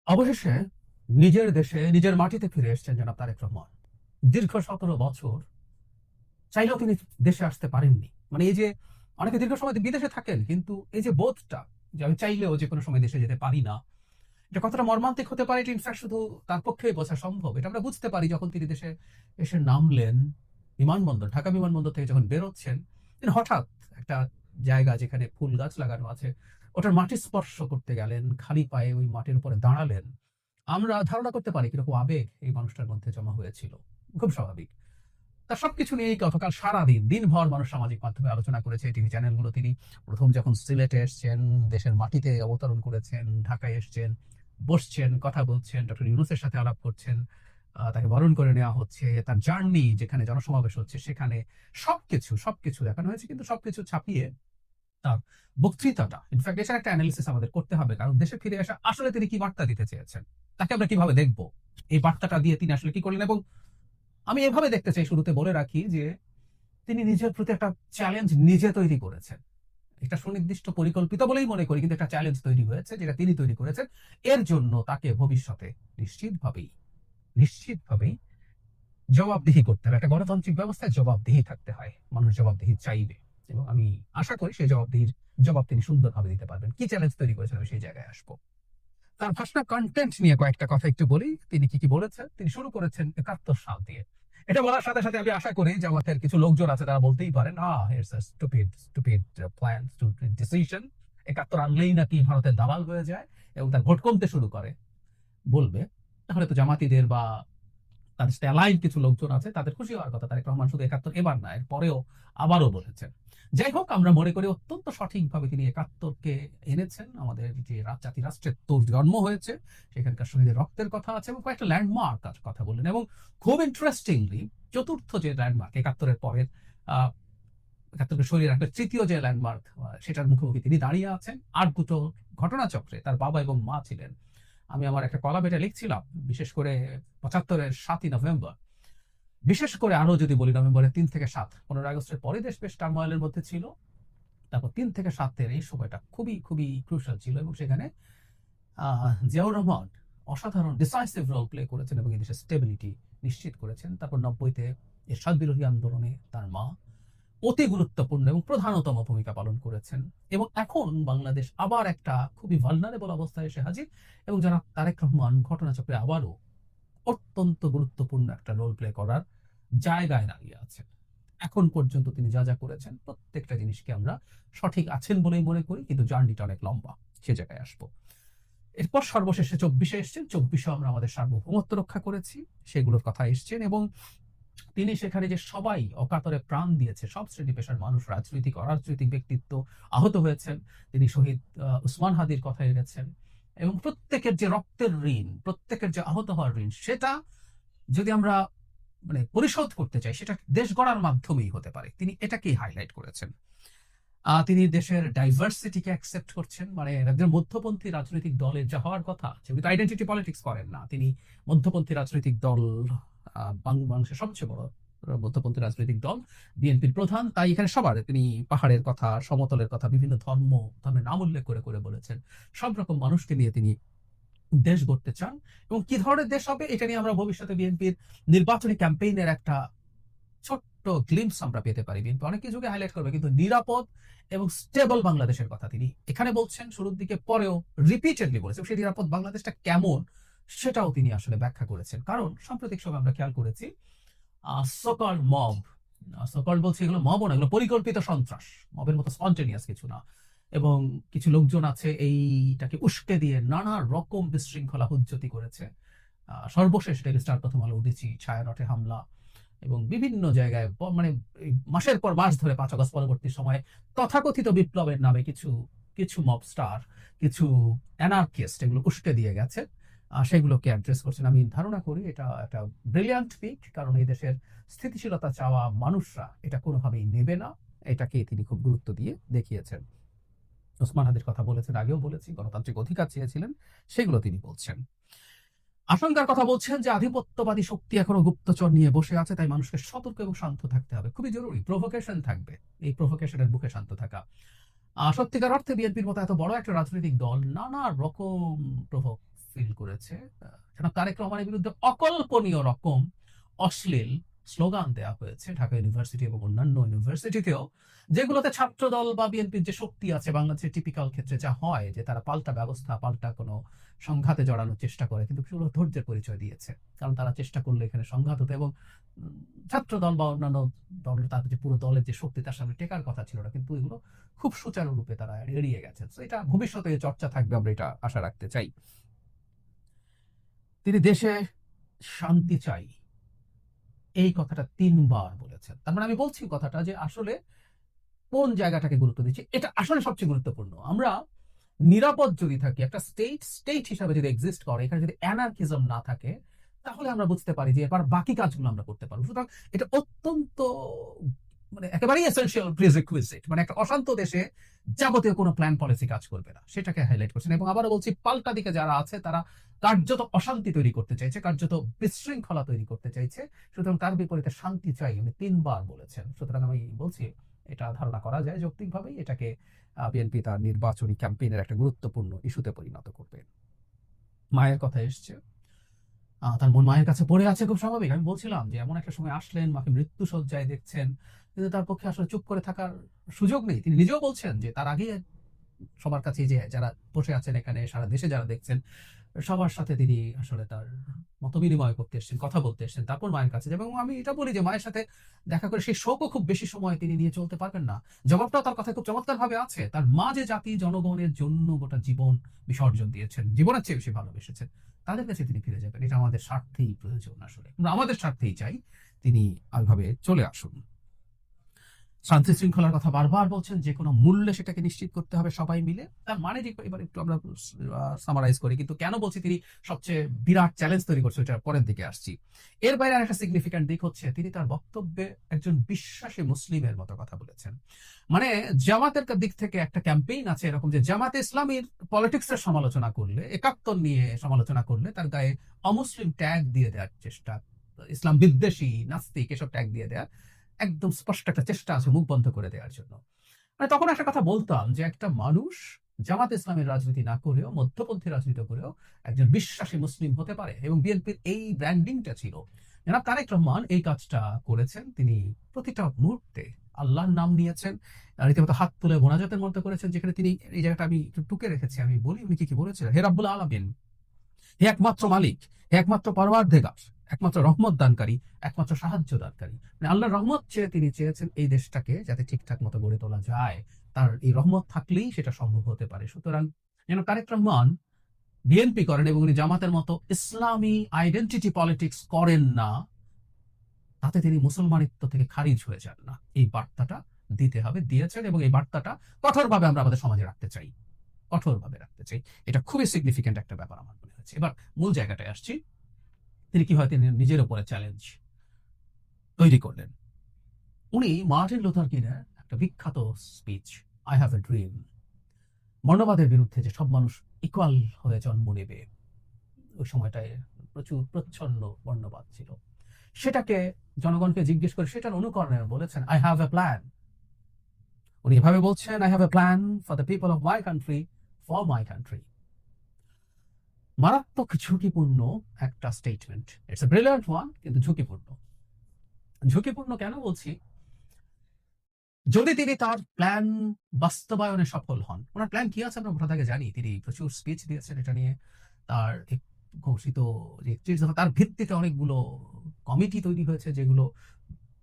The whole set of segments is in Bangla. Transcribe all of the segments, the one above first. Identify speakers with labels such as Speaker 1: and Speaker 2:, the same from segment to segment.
Speaker 1: অবশেষে নিজের দেশে নিজের মাটিতে ফিরে এসেছেন জনাব তারেক রহমান। দীর্ঘ ১৭ বছর চাইলেও তিনি দেশে আসতে পারেননি। মানে এই যে অনেকে দীর্ঘ সময় বিদেশে থাকেন, কিন্তু এই যে বোধটা যে আমি চাইলেও যেকোনো সময় দেশে যেতে পারি না, এটা কতটা মর্মান্তিক হতে পারে, এটা ইনফ্যাক্ট শুধু তার পক্ষেই বোঝা সম্ভব। এটা আমরা বুঝতে পারি যখন তিনি দেশে এসে নামলেন বিমানবন্দর, ঢাকা বিমানবন্দর থেকে যখন বেরোচ্ছেন, তিনি হঠাৎ একটা জায়গা যেখানে ফুল গাছ লাগানো আছে, ওটার মাটি স্পর্শ করতে গেলেন, খালি পায়ে ওই মাটির উপরে দাঁড়ালেন। আমরা ধারণা করতে পারি কিরকম আবেগ এই মানুষটার মধ্যে জমা হয়েছিল। খুব স্বাভাবিক। তার সবকিছু নিয়েই গতকাল সারাদিন দিনভর মানুষ সামাজিক মাধ্যমে আলোচনা করেছে, টিভি চ্যানেলগুলো। তিনি প্রথম যখন সিলেটে এসছেন, দেশের মাটিতে অবতরণ করেছেন, ঢাকায় এসছেন, বসছেন, কথা বলছেন, ডক্টর ইউনূসের সাথে আলাপ করছেন, তাকে বরণ করে নেওয়া হচ্ছে, তার জার্নি যেখানে জনসমাবেশ হচ্ছে সেখানে সবকিছু সবকিছু দেখানো হয়েছে। কিন্তু সবকিছু ছাপিয়ে তার বক্তৃতাটা, ইনফ্যাক্ট এটার একটা অ্যানালিসিস আমাদের করতে হবে, কারণ দেশে ফিরে আসা আসলে তিনি কি বার্তা দিতে চেয়েছেন, তাকে আমরা কিভাবে দেখব, এই বার্তাটা দিয়ে তিনি আসলে কি করলেন। এবং আমি এভাবে দেখতে চাই, শুরুতে বলে রাখি যে তিনি নিজের প্রতি একটা চ্যালেঞ্জ নিজে তৈরি করেছেন। এটা সুনির্দিষ্ট পরিকল্পিত বলেই মনে করি, কিন্তু একটা চ্যালেঞ্জ তৈরি হয়েছে যেটা তিনি তৈরি করেছেন। এর জন্য তাকে ভবিষ্যতে নিশ্চিতভাবেই নিশ্চিতভাবেই জবাবদিহি করতে হবে। একটা গণতান্ত্রিক ব্যবস্থায় জবাবদিহি থাকতে হয়, মানুষ জবাবদিহি চাইবে, এবং আমি আশা করি সেই জবাবদিহির জবাব তিনি সুন্দরভাবে দিতে পারবেন। কি চ্যালেঞ্জ তৈরি করেছেন আমি সেই জায়গায় আসবো। তার ভাষণের কন্টেন্ট নিয়ে কয়েকটা কথা একটু বলি। তিনি কি কি বলেছেন। তিনি শুরু করেছেন ৭১ সাল দিয়ে। এটা বলার সাথে সাথে আমি আশা করি জামাতের কিছু লোকজন আছে তারা বলতেই পারেন, it's a stupid stupid plan, stupid decision. ৭১ আনলেই নাকি ভারতের দালাল হয়ে যায় এবং তার ভোট কমতে শুরু করে বলবে। তাহলে তো জামাতিদের বা তাদের সাথে অ্যালাইন কিছু লোকজন আছে, তাদের খুশি হওয়ার কথা। তারেক রহমান শুধু ৭১ এবার না, এর পরেও আবারও বলেছেন। যাই হোক, আমরা মনে করি অত্যন্ত সঠিকভাবে তিনি ৭১কে এনেছেন। আমাদের যে জাতি রাষ্ট্রের তোর জন্ম হয়েছে, সেখানকার শহীদের রক্তের কথা আছে এবং কয়েকটা ল্যান্ডমার্ক কথা বললেন। এবং খুব ইন্টারেস্টিংলি চতুর্থ যে ল্যান্ডমার্ক ৭১-এর পরের, ৭১কে সরিয়ে রাখলে তৃতীয় যে ল্যান্ডমার্ক, সেটার মুখোমুখি তিনি দাঁড়িয়ে আছেন। আর দুটো ঘটনাচক্রে তার বাবা এবং মা ছিলেন। আমি আমার একটা কলাম এটা লিখছিলাম, বিশেষ করে ৭৫-এর ৭ই নভেম্বর, বিশেষ করে আরো যদি বলি নভেম্বরের ৩ থেকে ৭, ১৫ আগস্টের পরে দেশ বেশ টার্মোয়েলের মধ্যে ছিল। তারপর ৩ থেকে ৭-এর এই সময়টা খুবই খুবই ক্রুশাল ছিল, এবং সেখানে জিয়াউর রহমান অসাধারণ ডিসাইসিভ রোল প্লে করেছেন এবং এই দেশের স্টেবিলিটি নিশ্চিত করেছেন। তারপর ৯০-তে এরশাদ বিরোধী আন্দোলনে তার মা অতি গুরুত্বপূর্ণ এবং প্রধানতম ভূমিকা পালন করেছেন। এবং এখন বাংলাদেশ আবার একটা খুবই ভালনারেবল অবস্থায় এসে হাজির, এবং যারা তারেক রহমান ঘটনাচক্রে আবারও অত্যন্ত গুরুত্বপূর্ণ একটা রোল প্লে করার জায়গায় দাঁড়িয়ে আছেন। এখন পর্যন্ত তিনি যা যা করেছেন প্রত্যেকটা জিনিসকে আমরা সঠিক আছেন বলেই মনে করি, কিন্তু জার্নিটা অনেক লম্বা, সে জায়গায় আসবো। এরপর সর্বশেষে ২৪-এ এসছেন। ২৪-এ আমরা আমাদের সার্বভৌমত্ব রক্ষা করেছি, সেগুলোর কথা এসছেন। এবং তিনি সেখানে যে সবাই অকাতরে প্রাণ দিয়েছে, সব শ্রেণী পেশার মানুষ, রাজনৈতিক অরাজনৈতিক ব্যক্তিত্ব আহত হয়েছেন, তিনি শহীদ উসমান হাদির কথা এনেছেন। এবং প্রত্যেকের যে রক্তের ঋণ, প্রত্যেকের যে আহত হওয়ার ঋণ, সেটা যদি আমরা মানে পরিশোধ করতে চাই, সেটা দেশ গড়ার মাধ্যমেই হতে পারে। তিনি এটাকেই হাইলাইট করেছেন। তিনি দেশের ডাইভার্সিটিকে অ্যাকসেপ্ট করছেন। মানে একজন মধ্যপন্থী রাজনৈতিক দলের যা হওয়ার কথা, যেহেতু আইডেন্টিটি পলিটিক্স করেন না তিনি, মধ্যপন্থী রাজনৈতিক দল, বাংলাদেশের সবচেয়ে বড় মধ্যপন্থী রাজনৈতিক দল বিএনপির প্রধান, তাই এখানে সবার তিনি পাহাড়ের কথা, সমতলের কথা, বিভিন্ন ধর্মের নাম উল্লেখ করে করে বলেছেন। সব রকম মানুষকে নিয়ে তিনি দেশ গড়তে চান। এবং কি ধরনের দেশ হবে এটা নিয়ে আমরা ভবিষ্যতে বিএনপির নির্বাচনী ক্যাম্পেইনের একটা ছোট্ট গ্লিম্পস আমরা পেতে পারি। বিএনপি অনেক কিছুকে হাইলাইট করবে, কিন্তু নিরাপদ এবং স্টেবল বাংলাদেশের কথা তিনি এখানে বলছেন, শুরুর দিকে, পরেও রিপিটেডলি বলেছেন। সেই নিরাপদ বাংলাদেশটা কেমন সেটাও তিনি আসলে ব্যাখ্যা করেছেন। কারণ সাম্প্রতিক সময় আমরা খেয়াল করেছি সকল মব, সকল বলছি এগুলো মবও না, এগুলো পরিকল্পিত সন্ত্রাস, মবের মতো স্পন্টেনিয়াস কিছু না। এবং কিছু লোকজন আছে এইটাকে উস্কে দিয়ে নানা রকম বিশৃঙ্খলা হুজ্জতি করেছে। সর্বশেষ ডেইলি স্টার, প্রথম আলো, উদীচী, ছায়ানটে হামলা, এবং বিভিন্ন জায়গায় মানে মাসের পর মাস ধরে ৫ আগস্ট পরবর্তী সময়ে তথাকথিত বিপ্লবের নামে কিছু কিছু মবস্টার, কিছু অ্যানার্কিস্ট এগুলো উস্কে দিয়ে গেছে। সেগুলোকে অ্যাড্রেস করছেন। আমি ধারণা করি এটা একটা ব্রিলিয়ান্ট পিক, কারণ এই দেশের স্থিতিশীলতা চাওয়া মানুষরা এটা কোনোভাবেই নেবে না। এটাকে তিনি খুব গুরুত্ব দিয়ে দেখিয়েছেন। ওসমান হাদির কথা বলেছেন, আগেও বলেছি, গণতান্ত্রিক অধিকার চেয়েছিলেন, সেগুলো তিনি বলছেন। আশঙ্কার কথা বলছেন যে আধিপত্যবাদী শক্তি এখনো গুপ্তচর নিয়ে বসে আছে, তাই মানুষকে সতর্ক এবং শান্ত থাকতে হবে। খুবই জরুরি, প্রভোকেশন থাকবে, এই প্রভোকেশনের বুকে শান্ত থাকা। সত্যিকার অর্থে বিএনপির মতো এত বড় একটা রাজনৈতিক দল নানা রকম প্রভোক ফিল করেছে জনাব তারেক রহমানের বিরুদ্ধে অকল্পনীয় রকম অশ্লীল স্লোগান দেওয়া হয়েছে ঢাকা ইউনিভার্সিটি এবং অন্যান্য ইউনিভার্সিটিতেও, যেগুলোতে ছাত্রদল বা বিএনপির যে শক্তি আছে বাংলাদেশের টিপিক্যাল ক্ষেত্রে যা হয় যে তারা পাল্টা ব্যবস্থা পাল্টা কোনো সংঘাতে জড়ানোর চেষ্টা করে, কিন্তু সেগুলো ধৈর্যের পরিচয় দিয়েছে, কারণ তারা চেষ্টা করলে এখানে সংঘাত হতো এবং ছাত্রদল বা অন্যান্য দল তাদের যে পুরো দলের যে শক্তি তার সামনে টেকার কথা ছিল না, কিন্তু এগুলো খুব সুচারুরূপে তারা এড়িয়ে গেছেন। তো এটা ভবিষ্যতে চর্চা থাকবে, আমরা এটা আশা রাখতে চাই। তিনি দেশে শান্তি চাই এই কথাটা 3 বার বলেছেন। তার মানে আমি বলছি কথাটা যে আসলে কোন জায়গাটাকে গুরুত্ব দিচ্ছি, এটা আসলে সবচেয়ে গুরুত্বপূর্ণ। আমরা নিরাপদ যদি থাকি, একটা স্টেট হিসাবে যদি এক্সিস্ট করে, এখানে যদি অ্যানার্কিজম না থাকে, তাহলে আমরা বুঝতে পারি যে এবার বাকি কাজগুলো আমরা করতে পারবো। সুতরাং এটা অত্যন্ত মানে একেবারেই এসেনশিয়াল প্রিরিকুইজিট, মানে একটা অশান্ত দেশে যাবতীয় কোনো প্ল্যান পলিসি কাজ করবে না, সেটাকে হাইলাইট করছেন। এবং আবারও বলছি, পাল্টা দিকে যারা আছে তারা কার্যত অশান্তি তৈরি করতে চাইছে, কার্যত বিশৃঙ্খলা তৈরি করতে চাইছে। সুতরাং তার বিপরীতে শান্তি চাই উনি 3 বার বলেছেন। সুতরাং আমি বলছি এটা ধারণা করা যায় যৌক্তিকভাবেই এটাকে বিএনপি তার নির্বাচনী ক্যাম্পেইনের একটা গুরুত্বপূর্ণ ইস্যুতে পরিণত করবে। মায়ের কথা এসছে, তার মন মায়ের কাছে পড়ে আছে, খুব স্বাভাবিক। আমি বলছিলাম যে এমন একটা সময় আসলেন, মাকে মৃত্যু শয্যায় দেখছেন, কিন্তু তার পক্ষে আসলে চুপ করে থাকার সুযোগ নেই। তিনি নিজেও বলছেন যে তার আগে সবার কাছে যে যারা বসে আছেন এখানে, সারা দেশে যারা দেখছেন, সবার সাথে তিনি আসলে তার মত বিনিময় করতে এসেছেন, কথা বলতে এসেছেন, তারপর মায়ের কাছে যাবেন। এবং আমি এটা বলি যে মায়ের সাথে দেখা করে সেই শোকও খুব বেশি সময় তিনি নিয়ে চলতে পারবেন না। জবাবটাও তার কথায় খুব চমৎকার ভাবে আছে। তার মা যে জাতি জনগণের জন্য গোটা জীবন বিসর্জন দিয়েছেন, জীবনের চেয়ে বেশি ভালোবেসেছেন, তাদের কাছে তিনি ফিরে যাবেন। এটা আমাদের স্বার্থেই প্রয়োজন, আসলে আমরা আমাদের স্বার্থেই চাই তিনি ওইভাবে চলে আসুন। শান্তি শৃঙ্খলার কথা বারবার বলছেন, যে কোনো মূল্যে সেটাকে নিশ্চিত করতে হবে সবাই মিলে। তার মানে যে এবার একটু আমরা সামারাইজ করি, কিন্তু কেন বলছি তিনি সবচেয়ে বিরাট চ্যালেঞ্জ তৈরি করছে, ওটা পরের দিকে আসছি। এর বাইরে আরেকটা সিগনিফিক্যান্ট দিক হচ্ছে তিনি তার বক্তব্যে একজন বিশ্বাসী মুসলিমের মতো কথা বলেছেন। মানে জামাতের দিক থেকে একটা ক্যাম্পেইন আছে এরকম যে জামাতে ইসলামীর পলিটিক্সের সমালোচনা করলে, একাত্তর নিয়ে সমালোচনা করলে তার গায়ে অমুসলিম ট্যাগ দিয়ে দেওয়ার চেষ্টা, ইসলাম বিদ্বেষী, নাস্তিক এসব ট্যাগ দিয়ে দেওয়ার একদম স্পষ্ট একটা চেষ্টা আছে মুখ বন্ধ করে দেওয়ার জন্য। মানে তখন একটা কথা বলতাম যে একটা মানুষ জামাত ইসলামের রাজনীতি না করেও, মধ্যপন্থী রাজনীতি করেও একজন বিশ্বাসী মুসলিম হতে পারে, এবং বিএনপির এই ব্র্যান্ডিংটা ছিল। জনাব তারেক রহমান এই কাজটা করেছেন। তিনি প্রতিটা মুহূর্তে আল্লাহর নাম নিয়েছেন, রীতিমতো হাত তুলে মোনাজাতের মতো করেছেন, যেখানে তিনি এই জায়গাটা আমি একটু টুকে রেখেছি, আমি বলি উনি কি কি বলেছিলেন। হে রাব্বুল আলামিন, হে একমাত্র মালিক, হে একমাত্র পরওয়ারদিগার, একমাত্র রহমত দানকারী, একমাত্র সাহায্য দানকারী। মানে আল্লাহর রহমত চেয়ে তিনি চেয়েছেন এই দেশটাকে যাতে ঠিকঠাক মতো গড়ে তোলা যায়, তার এই রহমত থাকলেই সেটা সম্ভব হতে পারে। সুতরাং যেন তারেক রহমান বিএনপি করেন এবং উনি জামাতের মতো ইসলামী আইডেন্টিটি পলিটিক্স করেন না, তাতে তিনি মুসলমানিত্ব থেকে খারিজ হয়ে যান না, এই বার্তাটা দিতে হবে, দিয়েছেন। এবং এই বার্তাটা কঠোরভাবে আমরা আমাদের সমাজে রাখতে চাই, কঠোরভাবে রাখতে চাই। এটা খুবই সিগনিফিক্যান্ট একটা ব্যাপার আমার মনে হচ্ছে। এবার মূল জায়গাটায় আসছি, তিনি কি হয় তিনি নিজের উপরে চ্যালেঞ্জ তৈরি করলেন। উনি মার্টিন লুথার কিংয়ের একটা বিখ্যাত speech, I have a dream, বর্ণবাদের বিরুদ্ধে যে সব মানুষ ইকুয়াল হয়ে জন্ম নেবে, ওই সময়টায় প্রচুর প্রচ্ছন্ন বর্ণবাদ ছিল, সেটাকে জনগণকে জিজ্ঞেস করে সেটার অনুকরণে বলেছেন আই হ্যাভ এ প্ল্যান। উনি এভাবে বলছেন, I have A plan for the people of my country, for my country. মারাত্মক ঝুঁকিপূর্ণ একটা statement, it's a brilliant one, কিন্তু ঝুঁকিপূর্ণ। ঝুঁকিপূর্ণ কেন বলছি, যদি তিনি তার প্ল্যান বাস্তবায়নে সফল হন, ওনার প্ল্যান কি আছে আমরা মোটা দাগে জানি, তিনি প্রচুর স্পিচ দিয়েছেন এটা নিয়ে, তার ঘোষিত যে তার ভিত্তিতে অনেকগুলো কমিটি তৈরি হয়েছে যেগুলো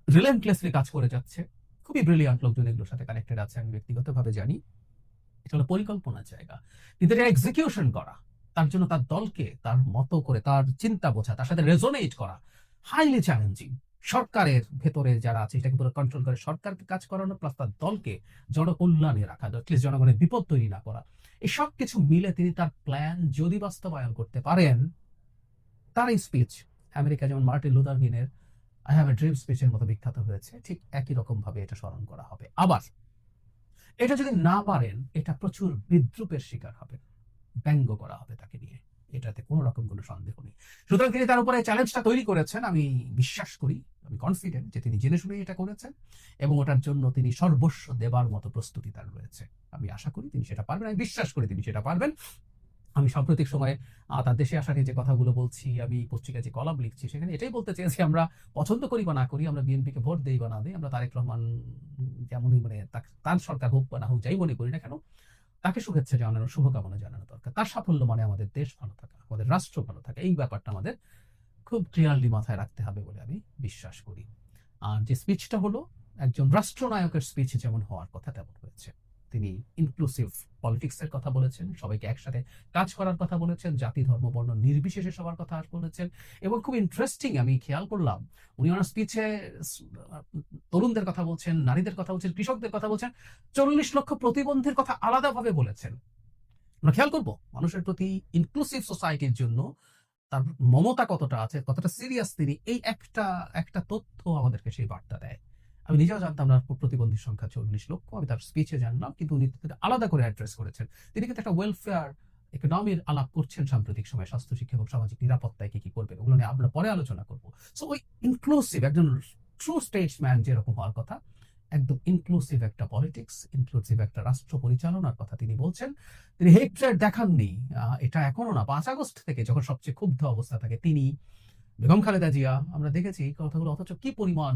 Speaker 1: রিলেন্টলেসলি কাজ করে যাচ্ছে, খুবই ব্রিলিয়ান্ট লোকজন এগুলোর সাথে কানেক্টেড আছে, আমি ব্যক্তিগতভাবে জানি। এটা হলো পরিকল্পনার জায়গা, কিন্তু এটা এক্সিকিউশন করা, তার জন্য তার দলকে তার মতো করে তার চিন্তা বোঝা, তার সাথে রেজোনেট করা হাইলি চ্যালেঞ্জিং। সরকারের ভেতরে যারা আছে এটাকে পুরো কন্ট্রোল করে সরকারকে কাজ করানো, প্লাস তার দলকে জনকল্যাণে রাখা, অ্যাটলিস্ট জনগণের বিপদ তৈরি না করা, এই সব কিছু মিলে তিনি তার প্ল্যান যদি বাস্তবায়ন করতে পারেন, তার এই স্পিচ আমেরিকা যেমন মার্টিন লুথার কিংয়ের আই হ্যাভ এ ড্রিম স্পিচের মতো বিখ্যাত হয়েছে, ঠিক একই রকম ভাবে এটা স্মরণ করা হবে। আবার এটা যদি না পারেন, এটা প্রচুর বিদ্রুপের শিকার হবে, ব্যঙ্গ করা হবে তাকে নিয়ে, এটাতে কোনো রকম কোনো সন্দেহ নেই। সুতরাং তিনি তার উপরে চ্যালেঞ্জটা তৈরি করেছেন। আমি বিশ্বাস করি, আমি কনফিডেন্ট যে তিনি জেনে শুনে এটা করেছেন, এবং ওটার জন্য তিনি সর্বস্ব দেবার মতো প্রস্তুতি তার রয়েছে। আমি আশা করি তিনি সেটা পারবেন, আমি বিশ্বাস করি তিনি সেটা পারবেন। আমি সাম্প্রতিক সময়ে তার দেশে আসা নিয়ে যে কথাগুলো বলছি, আমি পত্রিকায় যে কলাম লিখছি, সেখানে এটাই বলতে চেয়েছি আমরা পছন্দ করি বা না করি, আমরা বিএনপিকে ভোট দেই বা না দেই, আমরা তারেক রহমান যেমনই মানে তার সরকার হোক বা না হোক, যাই মনে করি না কেন, তাকে শুভেচ্ছা জানানো, শুভকামনা জানানো দরকার। তার সাফল্য মানে আমাদের দেশ ভালো থাকা, আমাদের রাষ্ট্র ভালো থাকা। এই ব্যাপারটা আমাদের খুব ক্লিয়ারলি মাথায় রাখতে হবে বলে আমি বিশ্বাস করি। আর যে স্পিচটা হলো, একজন রাষ্ট্রনায়কের স্পিচ যেমন হওয়ার কথা তেমন হয়েছে। তিনি ইনক্লুসিভ পলিটিক্স এর কথা বলেছেন, সবাইকে একসাথে কাজ করার কথা বলেছেন, জাতি ধর্ম বর্ণ নির্বিশেষে সবার কথা বলেছেন। এবং খুব ইন্টারেস্টিং, আমি খেয়াল করলাম উনি ওনার স্পিচে তরুণদের কথা বলছেন, নারীদের কথা বলছেন, কৃষকদের কথা বলছেন, 40 লক্ষ প্রতিবন্ধীর কথা আলাদাভাবে বলেছেন। আমরা খেয়াল করব মানুষের প্রতি ইনক্লুসিভ সোসাইটির জন্য তার মমতা কতটা আছে, কতটা সিরিয়াস তিনি, এই একটা একটা তথ্য আমাদেরকে সেই বার্তা দেয়। আমি নিজেও জানতাম না প্রতিবন্ধীর সংখ্যা 40 লক্ষ, আমি তার স্পিচে জানলাম, কিন্তু উনি আলাদা করে অ্যাড্রেস করেছেন। তিনি কিন্তু একটা ওয়েলফেয়ার ইকোনমির আলাপ করছেন সাম্প্রতিক সময়, স্বাস্থ্য শিক্ষা এবং সামাজিক নিরাপত্তায় কি কি করবেন, ওগুলো নিয়ে আমরা পরে আলোচনা করবো। সো ওই ইনক্লুসিভ একজন ট্রু স্টেটসম্যান যেরকম হওয়ার কথা, একদম ইনক্লুসিভ একটা পলিটিক্স, ইনক্লুসিভ একটা রাষ্ট্র পরিচালনার কথা তিনি বলছেন। তিনি হেট্রেড দেখাননি, এটা এখনো না, 5 আগস্ট থেকে যখন সবচেয়ে ক্ষুব্ধ অবস্থা থাকে তিনি, বেগম খালেদা জিয়া, আমরা দেখেছি এই কথাগুলো, অথচ কি পরিমাণ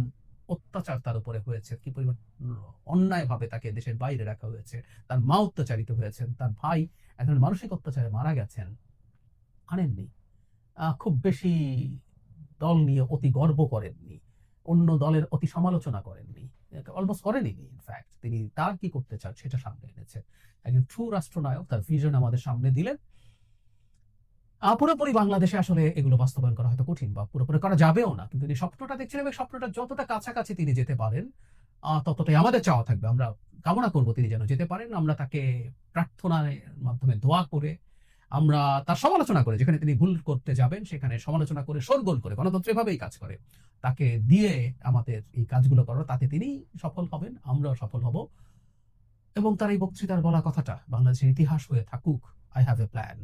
Speaker 1: অত্যাচার তার উপরে হয়েছে, কি পরিমাণ অন্যায়ভাবে তাকে দেশের বাইরে রাখা হয়েছে, তার মা অত্যাচারিত হয়েছেন, তার ভাই একজন মানসিক অত্যাচারে মারা গেছেন, আনেননি। খুব বেশি দল নিয়ে অতি গর্ব করেননি, অন্য দলের অতি সমালোচনা করেননি, অলমোস্ট করেনি। ইনফ্যাক্ট তিনি তার কি করতে চান সেটা সামনে এনেছে। একজন ট্রু রাষ্ট্রনায়ক তার ভিশন আমাদের সামনে দিলেন। পুরোপুরি বাংলাদেশে আসলে এগুলো বাস্তবায়ন করা হয়তো কঠিন, বা পুরোপুরি করা যাবেও না, কিন্তু তিনি স্বপ্নটা দেখছেন, এবং স্বপ্নটা যতটা কাছাকাছি তিনি যেতে পারেন, ততটাই আমাদের চাওয়া থাকবে। আমরা কামনা করব তিনি যেন যেতে পারেন। আমরা তাকে প্রার্থনার মাধ্যমে দোয়া করে, আমরা তার সমালোচনা করে, যেখানে তিনি ভুল করতে যাবেন সেখানে সমালোচনা করে, শোরগোল করে, গণতন্ত্র এভাবেই কাজ করে, তাকে দিয়ে আমাদের এই কাজগুলো করো, তাতে তিনি সফল হবেন, আমরাও সফল হব। এবং তার এই বক্তৃতার বলা কথাটা বাংলাদেশের ইতিহাস হয়ে থাকুক, আই হ্যাভ এ প্ল্যান।